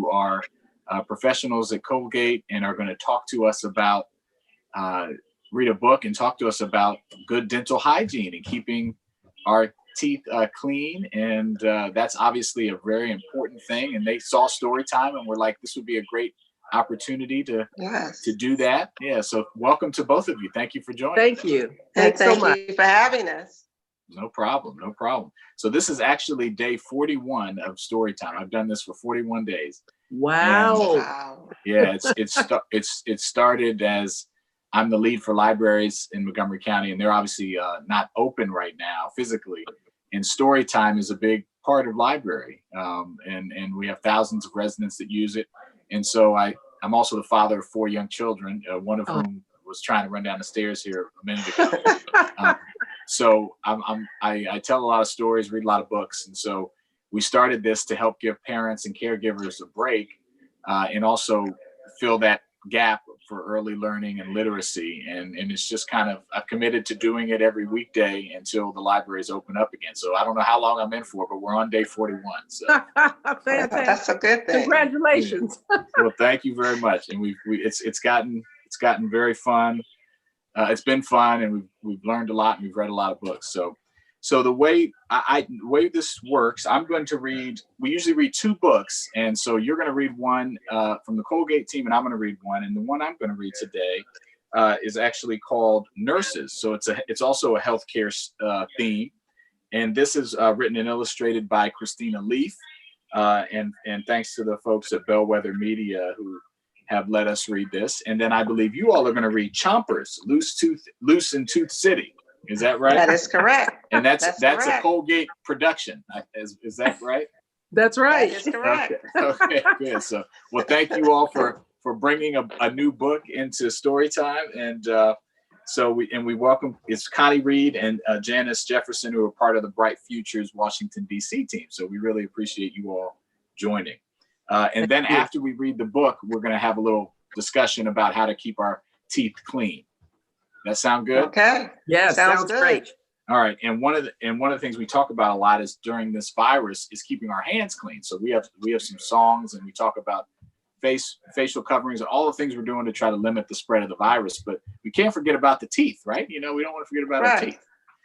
who are professionals at Colgate and are going to talk to us about, read a book and talk to us about good dental hygiene and keeping our teeth clean. And that's obviously a very important thing. And they saw Storytime and were like, this would be a great opportunity to do that. Yeah. So welcome to both of you. Thank you for joining. Thank you. Thank you for having us. No problem. No problem. So this is actually day 41 of Storytime. I've done this for 41 days. Wow. Yeah, it started as I'm the lead for libraries in Montgomery County, and they're obviously not open right now physically. And Storytime is a big part of library, and we have thousands of residents that use it. And so I'm also the father of 4 young children, one of whom was trying to run down the stairs here a minute ago. So I tell a lot of stories, read a lot of books. And so we started this to help give parents and caregivers a break and also fill that gap for early learning and literacy. And it's just kind of, I've committed to doing it every weekday until the libraries open up again. So I don't know how long I'm in for, but we're on day 41. So Fantastic. That's a good thing. Congratulations. Well, thank you very much. And it's gotten very fun. It's been fun, and we've learned a lot, and we've read a lot of books. So the way the way this works, I'm going to read. We usually read 2 books, and so you're going to read one from the Colgate team, and I'm going to read one. And the one I'm going to read today is actually called Nurses. So it's also a healthcare theme, and this is written and illustrated by Christina Leaf, and thanks to the folks at Bellwether Media who have let us read this. And then I believe you all are going to read Chompers, Loose in Tooth City. Is that right? That is correct. And that's a Colgate production. Is that right? That's right. That is correct. Okay, good. So, well, thank you all for bringing a new book into Storytime. And we welcome, it's Connie Reed and Janice Jefferson, who are part of the Bright Futures Washington, D.C. team. So we really appreciate you all joining. And then after we read the book, we're going to have a little discussion about how to keep our teeth clean. That sound good? Okay. Yeah, sounds great. All right. And one of the things we talk about a lot is during this virus is keeping our hands clean. So we have some songs, and we talk about facial coverings and all the things we're doing to try to limit the spread of the virus. But we can't forget about the teeth, right? We don't want to forget about our teeth.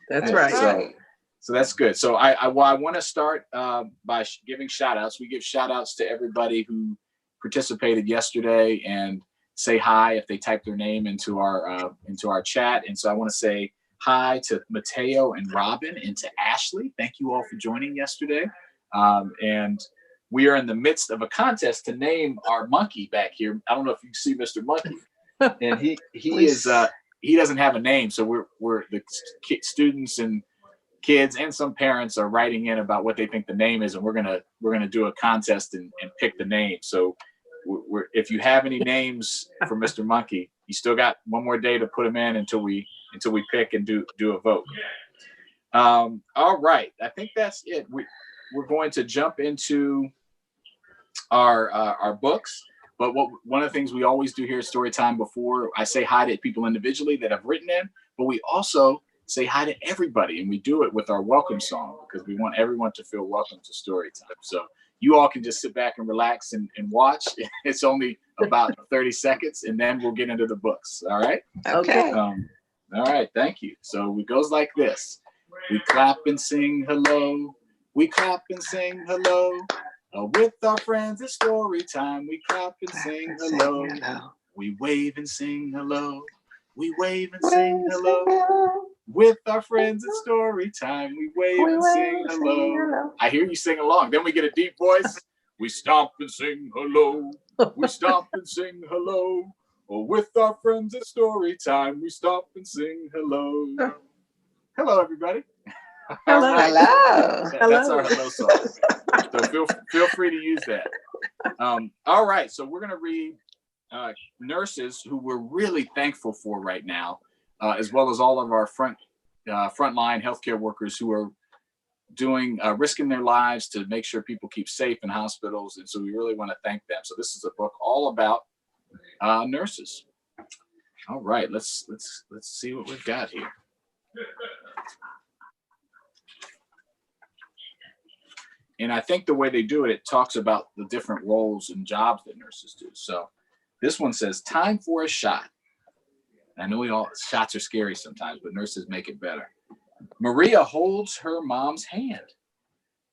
That's right. So that's good. So I want to start by giving shout outs. We give shout outs to everybody who participated yesterday and say hi if they type their name into our chat. And so I want to say hi to Mateo and Robin and to Ashley. Thank you all for joining yesterday. And we are in the midst of a contest to name our monkey back here. I don't know if you see Mr. Monkey, and he doesn't have a name. So we're the students and kids and some parents are writing in about what they think the name is, and we're gonna do a contest and pick the name. So if you have any names for Mr. Monkey, you still got one more day to put them in until we pick and do a vote. All right, I think that's it. We're going to jump into our books. But one of the things we always do here at Storytime, before I say hi to people individually that have written in, but we also say hi to everybody, and we do it with our welcome song because we want everyone to feel welcome to Storytime. So you all can just sit back and relax and watch. It's only about 30 seconds, and then we'll get into the books. All right? Okay. All right. Thank you. So it goes like this. We clap and sing hello. We clap and sing hello. With our friends at Storytime, we clap and sing hello. We wave and sing hello. We wave and sing hello. With our friends at Storytime, we wave and sing hello. I hear you sing along. Then we get a deep voice. We stomp and sing hello. We stomp and sing hello. With our friends at Storytime, we stomp and sing hello. Hello, everybody. Hello. Right. Hello. That's our hello song. So feel free to use that. All right. So we're going to read nurses who we're really thankful for right now, as well as all of our frontline healthcare workers who are doing risking their lives to make sure people keep safe in hospitals. And so we really want to thank them. So this is a book all about nurses. All right. Let's see what we've got here. And I think the way they do it, it talks about the different roles and jobs that nurses do. So this one says, time for a shot. I know shots are scary sometimes, but nurses make it better. Maria holds her mom's hand.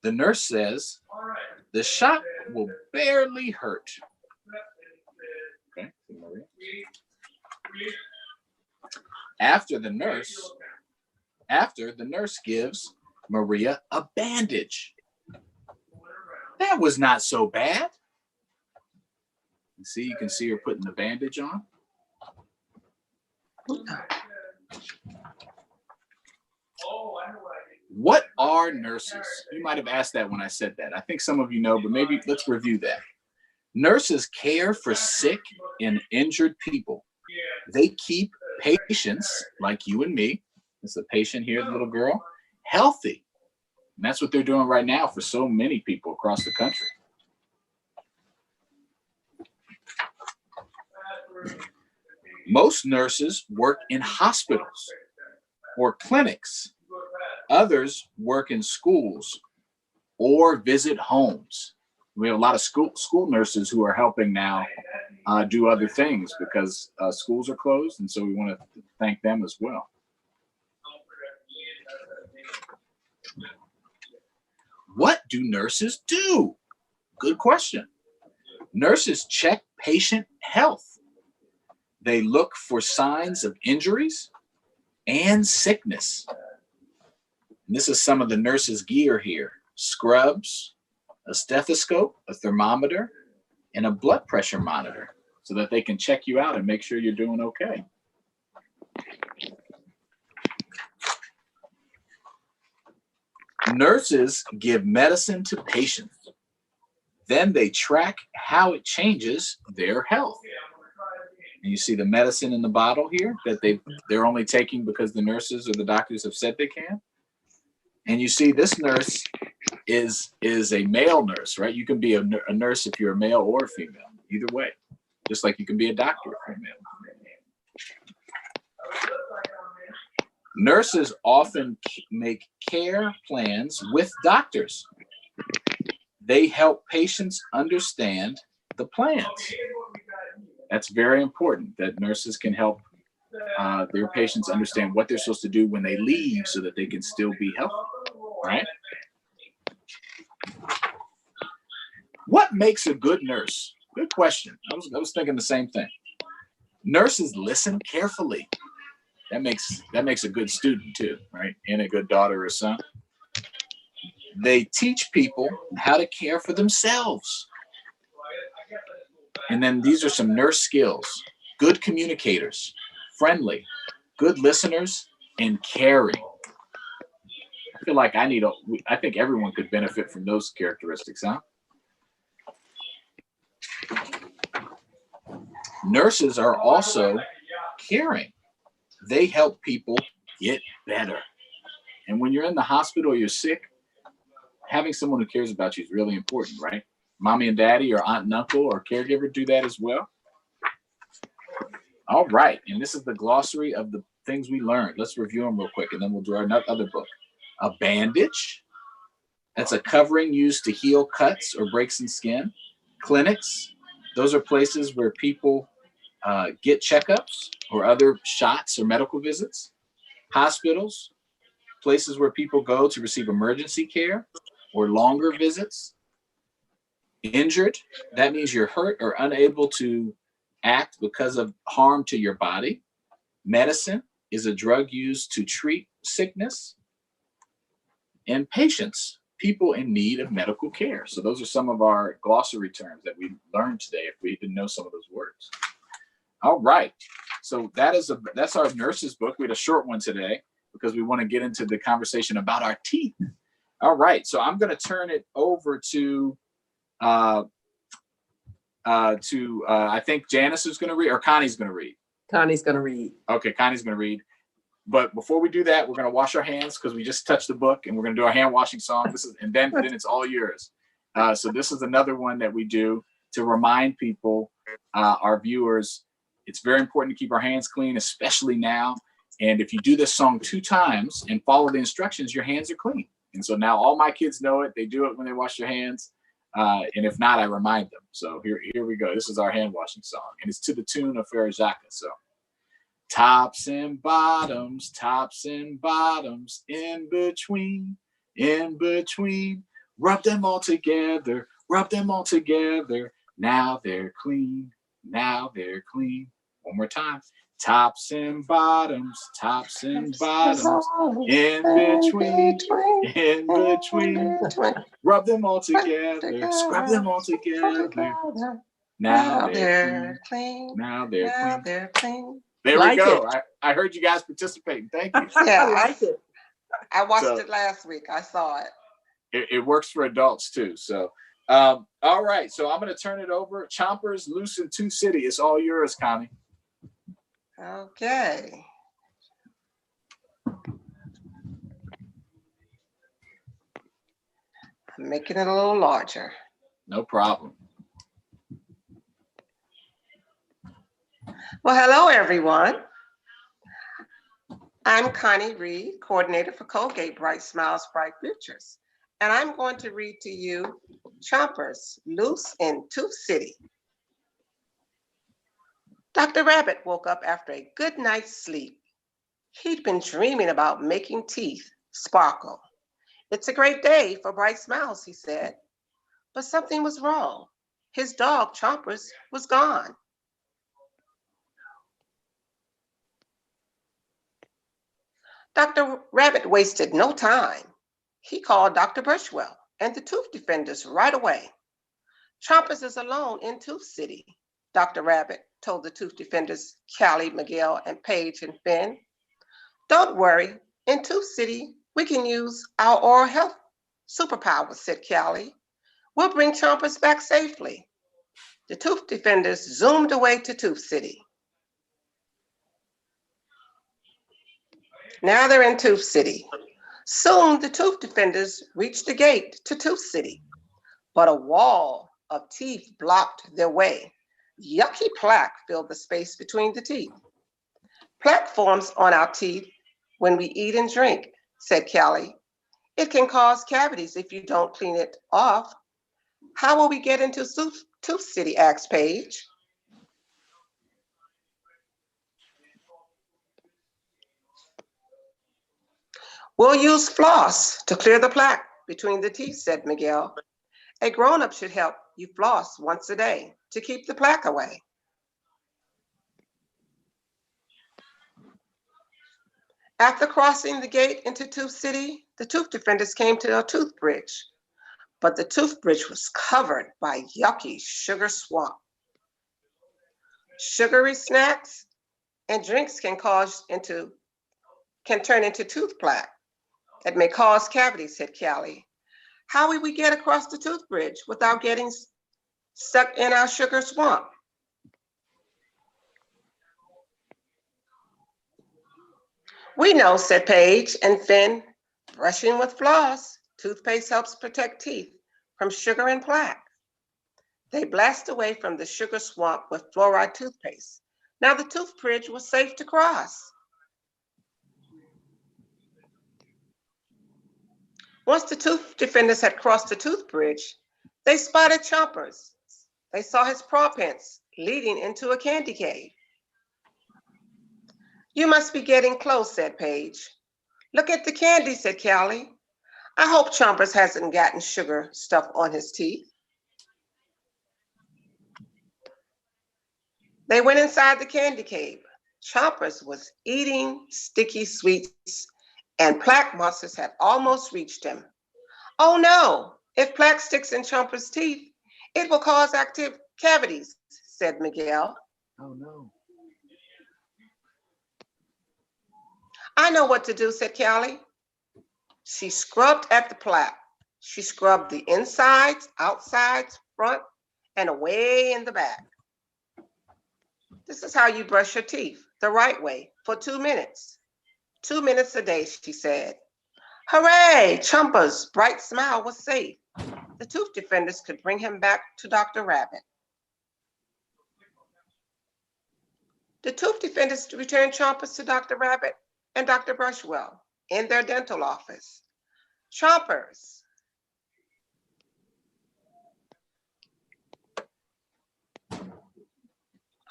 The nurse says, the shot will barely hurt. Okay, Maria. After the nurse gives Maria a bandage. That was not so bad. See, you can see her putting the bandage on. What are nurses? You might have asked that when I said that. I think some of you know, but maybe let's review that. Nurses care for sick and injured people. They keep patients like you and me, it's a patient here, the little girl, healthy. And that's what they're doing right now for so many people across the country. Most nurses work in hospitals or clinics. Others work in schools or visit homes. We have a lot of school nurses who are helping now do other things because schools are closed. And so we want to thank them as well. What do nurses do? Good question. Nurses check patient health. They look for signs of injuries and sickness. And this is some of the nurses' gear here. Scrubs, a stethoscope, a thermometer, and a blood pressure monitor so that they can check you out and make sure you're doing okay. Nurses give medicine to patients. Then they track how it changes their health. And you see the medicine in the bottle here that they're only taking because the nurses or the doctors have said they can. And you see this nurse is a male nurse, right? You can be a nurse if you're a male or a female, either way. Just like you can be a doctor if you're a male. Nurses often make care plans with doctors. They help patients understand the plans. That's very important that nurses can help their patients understand what they're supposed to do when they leave so that they can still be healthy, right? What makes a good nurse? Good question. I was thinking the same thing. Nurses listen carefully. That makes a good student too, right? And a good daughter or son. They teach people how to care for themselves. And then these are some nurse skills. Good communicators, friendly, good listeners, and caring. I feel like I think everyone could benefit from those characteristics, huh? Nurses are also caring. They help people get better. And when you're in the hospital or you're sick, having someone who cares about you is really important, right? Mommy and daddy or aunt and uncle or caregiver do that as well. All right. And this is the glossary of the things we learned. Let's review them real quick and then we'll do our other book. A bandage. That's a covering used to heal cuts or breaks in skin. Clinics. Those are places where people get checkups or other shots or medical visits. Hospitals. Places where people go to receive emergency care or longer visits. Injured, that means you're hurt or unable to act because of harm to your body. Medicine is a drug used to treat sickness. And patients, people in need of medical care. So those are some of our glossary terms that we learned today if we didn't know some of those words. All right, so that's our nurses book. We had a short one today because we want to get into the conversation about our teeth. All right, so I'm going to turn it over to I think Janice is going to read, or Connie's going to read. Connie's going to read. Okay, Connie's going to read. But before we do that, we're going to wash our hands because we just touched the book, and we're going to do our hand washing song. And then it's all yours. So this is another one that we do to remind people, our viewers, it's very important to keep our hands clean, especially now. And if you do this song 2 times and follow the instructions, your hands are clean. And so now all my kids know it. They do it when they wash their hands. And if not, I remind them. So here we go. This is our hand washing song. And it's to the tune of Farajaka. So tops and bottoms, in between, rub them all together, now they're clean, One more time. Tops and bottoms, in between, rub them all together, scrub them all together. Now they're clean. They're clean. There Like we go. it. I heard you guys participating. Thank you. Yeah, I like it. I watched So- it last week. I saw it. It works for adults too. So, all right. So I'm going to turn it over. Chompers loose in Tooth City. It's all yours, Connie. Okay. I'm making it a little larger. No problem. Well, hello, everyone. I'm Connie Reed, coordinator for Colgate Bright Smiles, Bright Futures. And I'm going to read to you Chompers Loose in Tooth City. Dr. Rabbit woke up after a good night's sleep. He'd been dreaming about making teeth sparkle. It's a great day for bright smiles, he said. But something was wrong. His dog, Chompers, was gone. Dr. Rabbit wasted no time. He called Dr. Brushwell and the tooth defenders right away. Chompers is alone in Tooth City, Dr. Rabbit told the tooth defenders Callie, Miguel, and Paige and Finn. Don't worry, in Tooth City, we can use our oral health superpowers, said Callie. We'll bring Chompers back safely. The tooth defenders zoomed away to Tooth City. Now they're in Tooth City. Soon the tooth defenders reached the gate to Tooth City, but a wall of teeth blocked their way. Yucky plaque filled the space between the teeth. Plaque forms on our teeth when we eat and drink, said Callie. It can cause cavities if you don't clean it off. How will we get into Tooth City, asked Paige. We'll use floss to clear the plaque between the teeth, said Miguel. A grown-up should help you floss once a day to keep the plaque away. After crossing the gate into Tooth City, the tooth defenders came to a tooth bridge, but the tooth bridge was covered by yucky sugar swamp. Sugary snacks and drinks can turn into tooth plaque. It may cause cavities, said Callie. How will we get across the tooth bridge without getting stuck in our sugar swamp? We know, said Paige and Finn. Brushing with floss, toothpaste helps protect teeth from sugar and plaque. They blasted away from the sugar swamp with fluoride toothpaste. Now the tooth bridge was safe to cross. Once the tooth defenders had crossed the tooth bridge, they spotted Chompers. They saw his paw prints leading into a candy cave. You must be getting close, said Paige. Look at the candy, said Callie. I hope Chompers hasn't gotten sugar stuff on his teeth. They went inside the candy cave. Chompers was eating sticky sweets and plaque monsters had almost reached him. Oh no, if plaque sticks in Chompers' teeth, it will cause active cavities, said Miguel. Oh no. I know what to do, said Callie. She scrubbed at the plaque. She scrubbed the insides, outsides, front, and away in the back. This is how you brush your teeth, the right way, for 2 minutes. 2 minutes a day, she said. Hooray, Chompers' bright smile was safe. The tooth defenders could bring him back to Dr. Rabbit. The tooth defenders returned Chompers to Dr. Rabbit and Dr. Brushwell in their dental office. Chompers.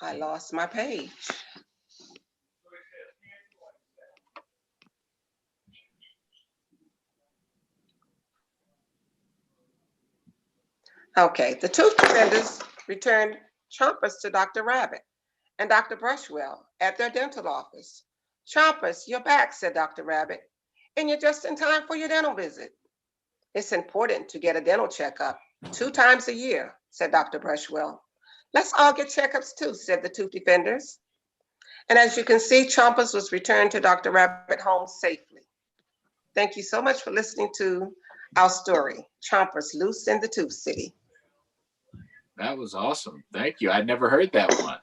I lost my page. Okay, the tooth defenders returned Chompers to Dr. Rabbit and Dr. Brushwell at their dental office. Chompers, you're back, said Dr. Rabbit, and you're just in time for your dental visit. It's important to get a dental checkup 2 times a year, said Dr. Brushwell. Let's all get checkups too, said the tooth defenders. And as you can see, Chompers was returned to Dr. Rabbit home safely. Thank you so much for listening to our story, Chompers Loose in the Tooth City. That was awesome. Thank you. I'd never heard that one.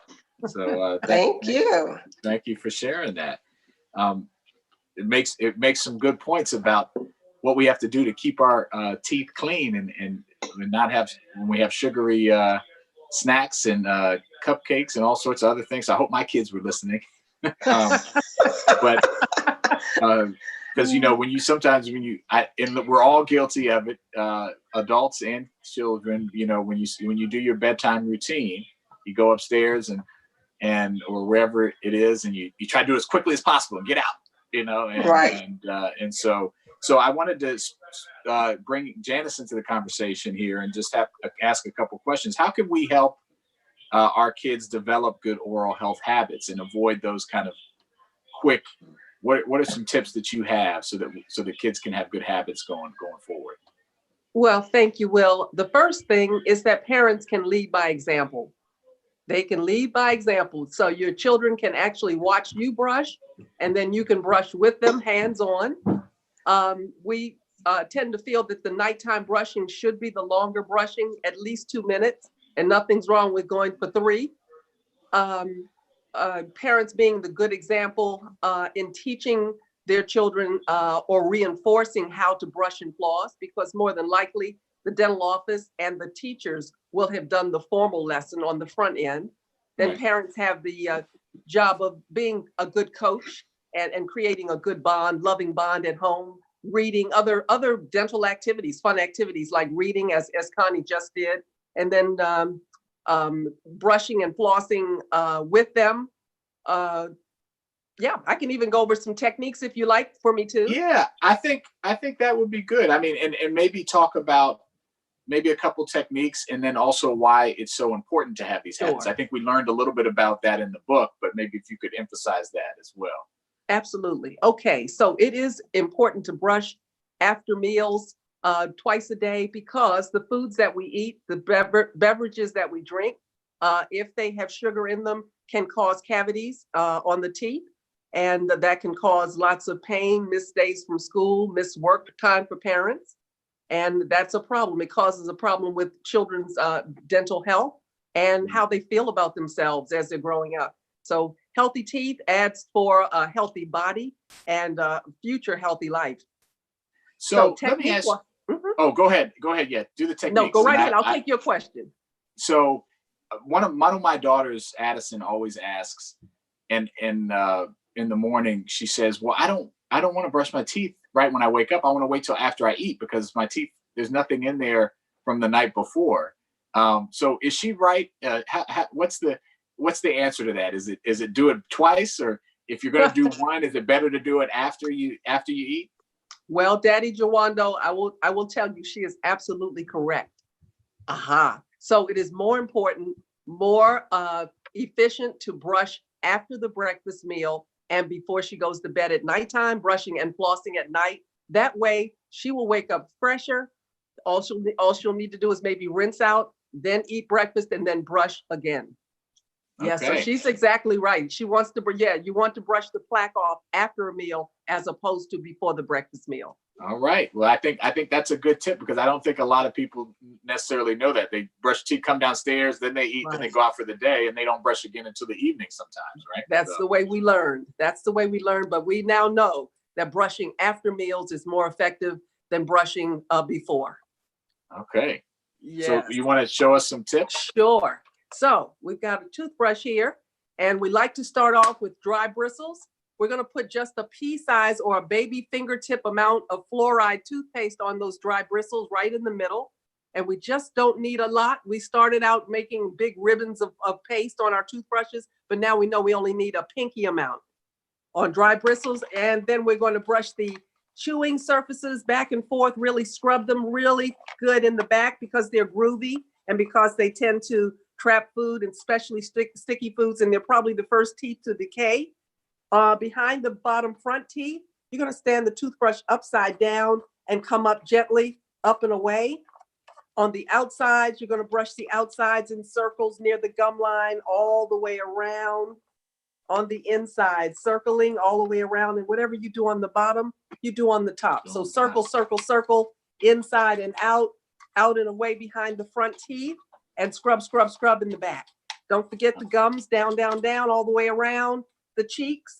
So thank you. Thank you for sharing that. It makes some good points about what we have to do to keep our teeth clean and not have, when we have sugary snacks and cupcakes and all sorts of other things. I hope my kids were listening. But because we're all guilty of it, adults and children. When you do your bedtime routine, you go upstairs and or wherever it is, and you try to do it as quickly as possible and get out. Right. And so I wanted to bring Janice into the conversation here and just ask a couple questions. How can we help our kids develop good oral health habits and avoid those kind of quick? What are some tips that you have so that kids can have good habits going forward? Well, thank you, Will. The first thing is that parents can lead by example. They can lead by example. So your children can actually watch you brush, and then you can brush with them, hands-on. We tend to feel that the nighttime brushing should be the longer brushing, at least 2 minutes, and nothing's wrong with going for 3. Parents being the good example in teaching their children or reinforcing how to brush and floss, because more than likely the dental office and the teachers will have done the formal lesson on the front end. Then Right. Parents have the job of being a good coach and creating a good bond, loving bond at home, reading other dental activities, fun activities like reading as Connie just did, and then brushing and flossing with them. Yeah, I can even go over some techniques if you like for me to. Yeah, I think that would be good. I mean, and maybe talk about maybe a couple techniques, and then also why it's so important to have these habits. Sure. I think we learned a little bit about that in the book, but maybe if you could emphasize that as well. Absolutely. Okay, so it is important to brush after meals twice a day, because the foods that we eat, the beverages that we drink, if they have sugar in them, can cause cavities on the teeth, and that can cause lots of pain, missed days from school, missed work time for parents. And that's a problem. It causes a problem with children's dental health and how they feel about themselves as they're growing up. So healthy teeth adds for a healthy body and future healthy life. So let me ask. Oh, go ahead. Yeah, do the techniques. No, go right ahead. I'll take your question. So one of my daughters, Addison, always asks, and in the morning she says, "Well, I don't want to brush my teeth right when I wake up. I want to wait till after I eat because my teeth, there's nothing in there from the night before." So is she right? What's the answer to that? Is it do it twice, or if you're going to do one, is it better to do it after you eat? Well, Daddy Jawando, I will tell you, she is absolutely correct. So it is more important, more efficient to brush after the breakfast meal and before she goes to bed at nighttime, brushing and flossing at night. That way she will wake up fresher. All she'll need to do is maybe rinse out, then eat breakfast, and then brush again. Yeah, so she's exactly right. She wants to, you want to brush the plaque off after a meal as opposed to before the breakfast meal. All right. Well, I think that's a good tip, because I don't think a lot of people necessarily know that. They brush teeth, come downstairs, then they eat, then they go out for the day, and they don't brush again until the evening sometimes, right? That's the way we learned. But we now know that brushing after meals is more effective than brushing before. Okay. Yes. So you want to show us some tips? Sure. So we've got a toothbrush here, and we like to start off with dry bristles we're gonna put just a pea size or a baby fingertip amount of fluoride toothpaste on those dry bristles right in the middle. And we just don't need a lot. We started out making big ribbons of paste on our toothbrushes, but now we know we only need a pinky amount on dry bristles. And then we're going to brush the chewing surfaces back and forth, really scrub them really good in the back because they're groovy and because they tend to trap food, and especially sticky foods, and they're probably the first teeth to decay. Behind the bottom front teeth, you're going to stand the toothbrush upside down and come up gently up and away. On the outsides, you're going to brush the outsides in circles near the gum line all the way around. On the inside, circling all the way around, and whatever you do on the bottom, you do on the top. So circle, circle, circle, inside and out and away behind the front teeth, and scrub, scrub, scrub in the back. Don't forget the gums, down, down, down, all the way around the cheeks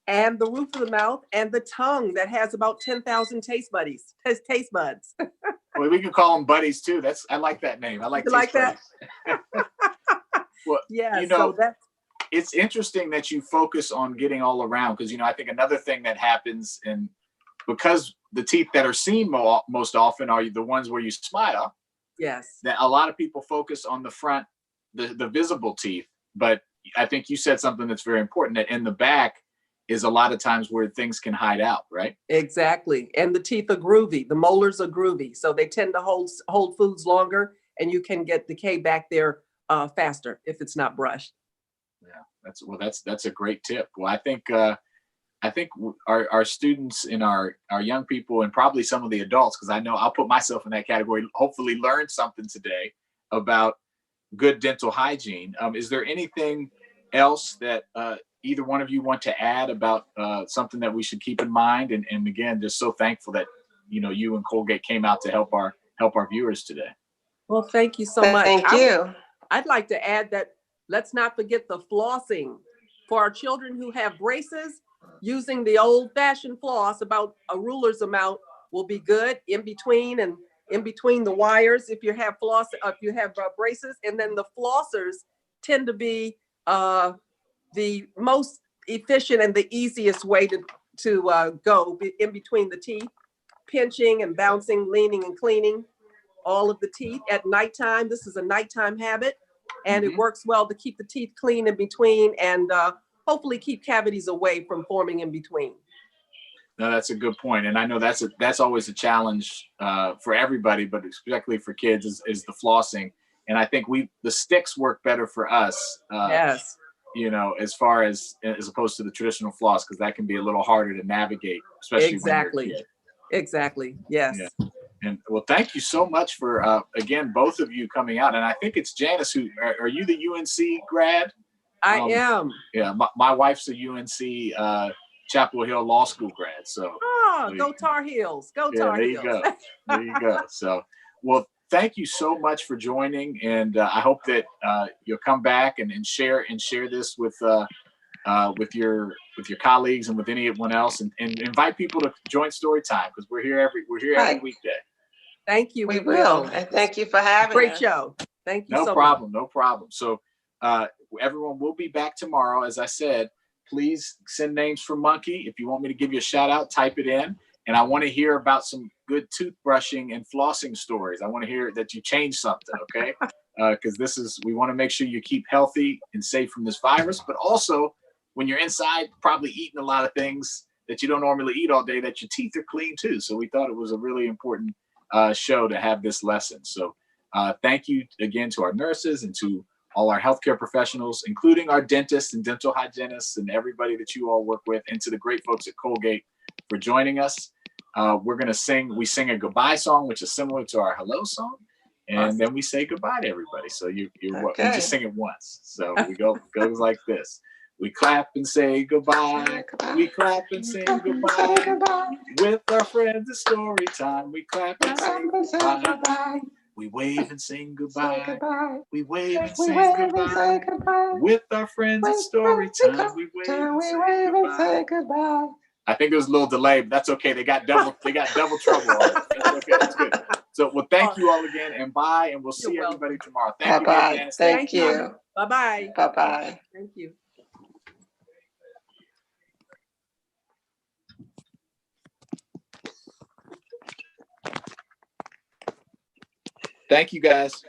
and the roof of the mouth and the tongue that has about 10,000 taste buds. Well, we can call them buddies too. I like that name. I like You like that? Well, yeah, you know, so that's, it's interesting that you focus on getting all around, because, you know, I think another thing that happens, and because the teeth that are seen most often are the ones where you smile, yes, that a lot of people focus on the front, the visible teeth. But I think you said something that's very important, that in the back is a lot of times where things can hide out, right? exactly. And the teeth are groovy. The molars are groovy, so they tend to hold foods longer, and you can get decay back there faster if it's not brushed. Yeah, that's a great tip. Well, I think our students and our young people, and probably some of the adults, because I know I'll put myself in that category, hopefully learned something today about good dental hygiene. Is there anything else that either one of you want to add about something that we should keep in mind? And again, just so thankful that, you know, you and Colgate came out to help our viewers today. Well, thank you so much. Thank you. I'd like to add that let's not forget the flossing. For our children who have braces, using the old-fashioned floss, about a ruler's amount will be good in between the wires if you have braces. And then the flossers tend to be the most efficient and the easiest way to go in between the teeth, pinching and bouncing, leaning and cleaning all of the teeth at nighttime. This is a nighttime habit, and it works well to keep the teeth clean in between, and hopefully keep cavities away from forming in between. No, that's a good point. And I know that's always a challenge for everybody, but especially for kids is the flossing. And I think the sticks work better for us. Yes. You know, as opposed to the traditional floss, because that can be a little harder to navigate, especially exactly. when you're a kid. Exactly. Yes. Yeah. And well, thank you so much for again, both of you coming out. And I think it's Janice who are you the UNC grad? I am. Yeah, my wife's a UNC Chapel Hill Law School grad. So go Tar Heels. Go Tar Heels. There you go. There you go. So, well, thank you so much for joining, and I hope that you'll come back and share this with your colleagues and with anyone else, and invite people to join Storytime, because we're here every weekday. Thank you. We will. And thank you for having us. Great show. Thank you so much. No problem. So everyone will be back tomorrow. As I said, please send names for Monkey. If you want me to give you a shout out, type it in. And I want to hear about some good toothbrushing and flossing stories. I want to hear that you changed something, okay? Because we want to make sure you keep healthy and safe from this virus, but also when you're inside, probably eating a lot of things that you don't normally eat all day, that your teeth are clean too. So we thought it was a really important show to have this lesson. So thank you again to our nurses and to all our healthcare professionals, including our dentists and dental hygienists and everybody that you all work with, and to the great folks at Colgate for joining us. We sing a goodbye song, which is similar to our hello song. And awesome. Then we say goodbye to everybody. So we just sing it once. So goes like this. We clap and say goodbye. We clap and say goodbye. With our friends at Storytime, we clap and say goodbye. We wave and sing goodbye. We wave and sing goodbye. With our friends at Storytime, we wave and say goodbye. I think there was a little delay, but that's okay. They got double trouble on it. That's okay. That's good. So, well, thank you all again, and bye, and we'll see everybody tomorrow. Thank you, Janice. Thank you. Bye-bye. Bye-bye. Thank you. Thank you, guys.